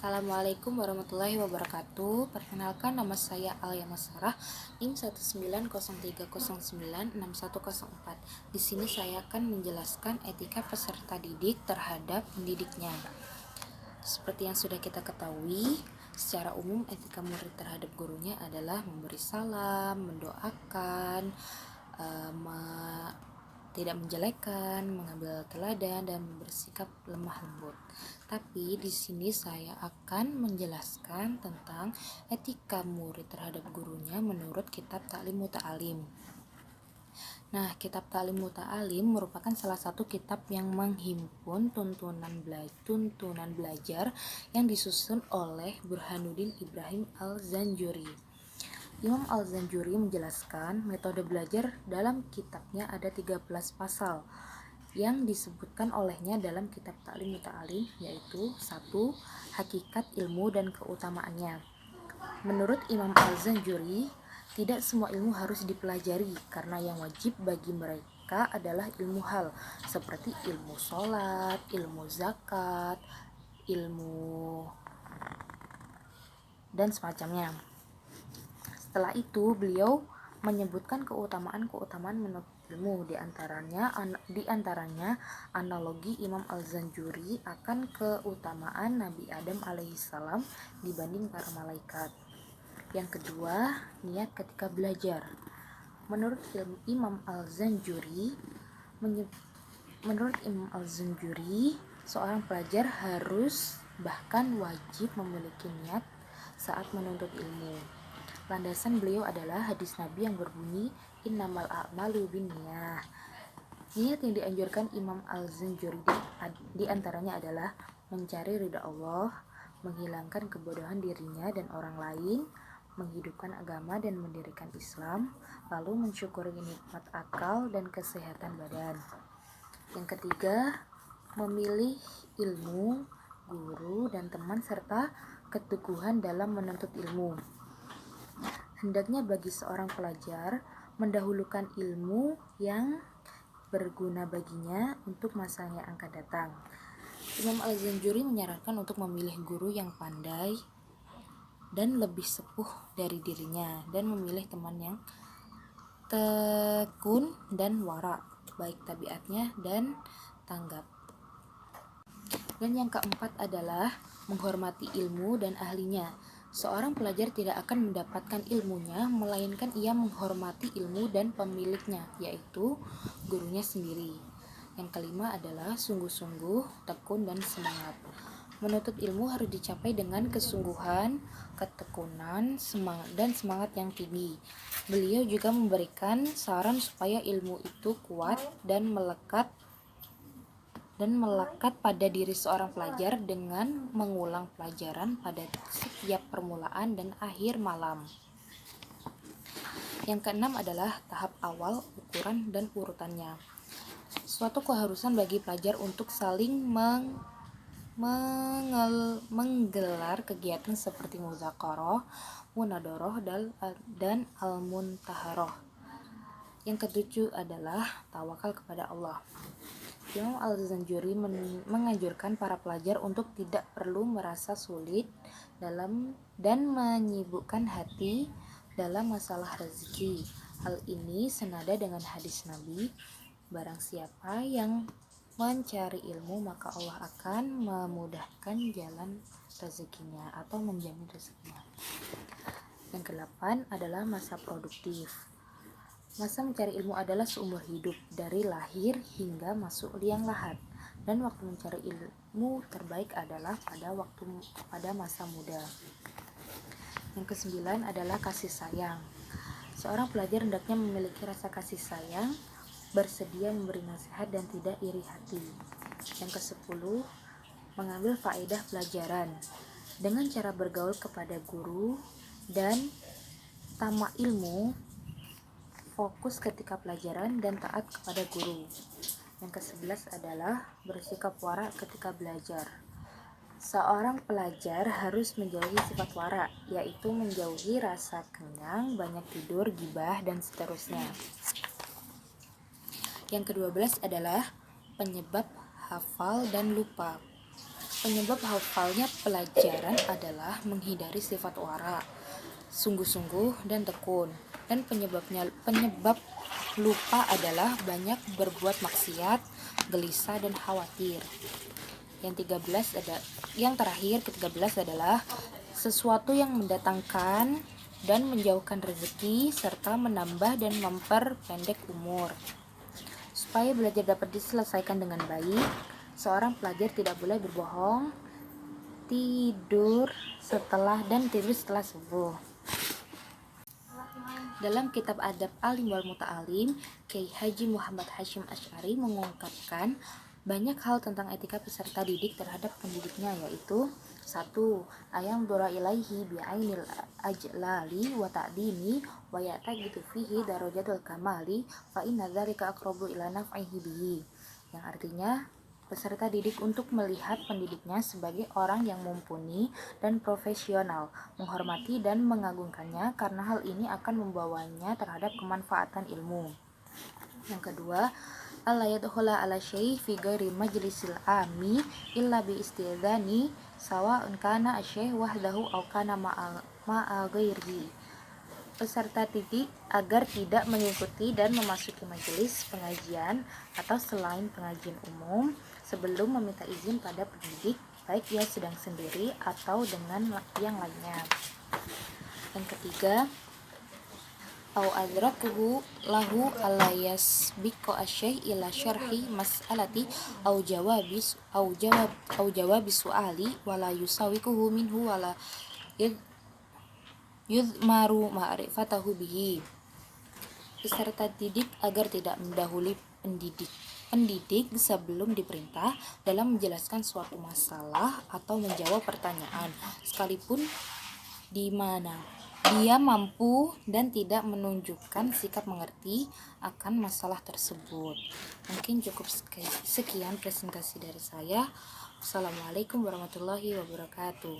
Assalamualaikum warahmatullahi wabarakatuh. Perkenalkan, nama saya Alia Masarah, NIM 19090961104. Di sini saya akan menjelaskan etika peserta didik terhadap pendidiknya. Seperti yang sudah kita ketahui, secara umum etika murid terhadap gurunya adalah memberi salam, mendoakan, tidak menjelekkan, mengambil teladan, dan bersikap lemah lembut. Tapi di sini saya akan menjelaskan tentang etika murid terhadap gurunya menurut Kitab Ta'lim Muta'alim. Nah, Kitab Ta'lim Muta'alim merupakan salah satu kitab yang menghimpun tuntunan belajar yang disusun oleh Burhanuddin Ibrahim Al-Zanjuri. Imam Al-Zanjuri menjelaskan metode belajar dalam kitabnya ada 13 pasal yang disebutkan olehnya dalam kitab Ta'lim Muta'alim, yaitu 1. Hakikat ilmu dan keutamaannya. Menurut Imam Al-Zanjuri, tidak semua ilmu harus dipelajari karena yang wajib bagi mereka adalah ilmu hal seperti ilmu sholat, ilmu zakat, ilmu dan semacamnya. Setelah itu, beliau menyebutkan keutamaan menurut ilmu, di antaranya analogi Imam Al-Zanjuri akan keutamaan Nabi Adam alaihissalam dibanding para malaikat. Yang kedua, niat ketika belajar. Menurut Imam Al-Zanjuri, seorang pelajar harus bahkan wajib memiliki niat saat menuntut ilmu. Landasan beliau adalah hadis Nabi yang berbunyi innamal a'malu binniyah. Niat yang dianjurkan Imam Al-Zanjuri di antaranya adalah mencari ridha Allah, menghilangkan kebodohan dirinya dan orang lain, menghidupkan agama dan mendirikan Islam, lalu mensyukuri nikmat akal dan kesehatan badan. Yang ketiga, memilih ilmu, guru dan teman serta keteguhan dalam menuntut ilmu. Hendaknya bagi seorang pelajar mendahulukan ilmu yang berguna baginya untuk masa yang akan datang. Imam Al-Zanjuri menyarankan untuk memilih guru yang pandai dan lebih sepuh dari dirinya, dan memilih teman yang tekun dan wara, baik tabiatnya dan tanggap. Dan yang keempat adalah menghormati ilmu dan ahlinya. Seorang pelajar tidak akan mendapatkan ilmunya, melainkan ia menghormati ilmu dan pemiliknya, yaitu gurunya sendiri. Yang kelima adalah sungguh-sungguh, tekun, dan semangat. Menuntut ilmu harus dicapai dengan kesungguhan, ketekunan, semangat yang tinggi. Beliau juga memberikan saran supaya ilmu itu kuat dan melekat pada diri seorang pelajar dengan mengulang pelajaran pada setiap permulaan dan akhir malam. Yang keenam adalah tahap awal, ukuran, dan urutannya. Suatu keharusan bagi pelajar untuk saling menggelar kegiatan seperti muzaqarah, munadharah, dan al-muntaharah. Yang ketujuh adalah tawakal kepada Allah. Imam Al-Zanjuri menganjurkan para pelajar untuk tidak perlu merasa sulit dan menyibukkan hati dalam masalah rezeki. Hal ini senada dengan hadis Nabi, barang siapa yang mencari ilmu maka Allah akan memudahkan jalan rezekinya atau menjamin rezekinya. Yang kedelapan adalah masa produktif. Masa mencari ilmu adalah seumur hidup, dari lahir hingga masuk liang lahat, dan waktu mencari ilmu terbaik adalah pada masa muda. Yang kesembilan adalah kasih sayang. Seorang pelajar hendaknya memiliki rasa kasih sayang, bersedia memberi nasihat dan tidak iri hati. Yang kesepuluh, mengambil faedah pelajaran dengan cara bergaul kepada guru dan tamak ilmu, fokus ketika pelajaran dan taat kepada guru. Yang ke-11 adalah bersikap wara ketika belajar. Seorang pelajar harus menjauhi sifat wara, yaitu menjauhi rasa kenyang, banyak tidur, gibah, dan seterusnya. Yang ke-12 adalah penyebab hafal dan lupa. Penyebab hafalnya pelajaran adalah menghindari sifat wara, sungguh-sungguh dan tekun. Dan penyebab lupa adalah banyak berbuat maksiat, gelisah dan khawatir. Yang terakhir ke-13 adalah sesuatu yang mendatangkan dan menjauhkan rezeki serta menambah dan memperpendek umur. Supaya belajar dapat diselesaikan dengan baik, seorang pelajar tidak boleh berbohong, tidur setelah subuh. Dalam kitab Adab Alim wal Muta'alim, Kiai Haji Muhammad Hashim Asy'ari mengungkapkan banyak hal tentang etika peserta didik terhadap pendidiknya, yaitu 1. Ayang dora ilaihi bi'ainil ajlali wa ta'dini wa ya'taqidu fihi darajatul kamali fa inna dzalika aqrabu ila naf'ihi bihi. Yang artinya, peserta didik untuk melihat pendidiknya sebagai orang yang mumpuni dan profesional, menghormati dan mengagungkannya karena hal ini akan membawanya terhadap kemanfaatan ilmu. Yang kedua, alla yadkhula ala syai' fi ghairi majlisil ami illa bi istidani sawa'un kana asy-syai' wahdahu aw kana ma'a ghairihi. Peserta didik agar tidak mengikuti dan memasuki majelis pengajian atau selain pengajian umum sebelum meminta izin pada pendidik, baik ia sedang sendiri atau dengan yang lainnya. Yang ketiga, au adrakuhu lahu alla yasbiqu asy-syai' ila syarhi mas'alati au jawabi su'ali wala yusawiquhu minhu wala yudmaru ma'rifatahu bihi. Peserta didik agar tidak mendahului pendidik sebelum diperintah dalam menjelaskan suatu masalah atau menjawab pertanyaan, sekalipun di mana dia mampu dan tidak menunjukkan sikap mengerti akan masalah tersebut. Mungkin cukup sekian presentasi dari saya. Wassalamualaikum warahmatullahi wabarakatuh.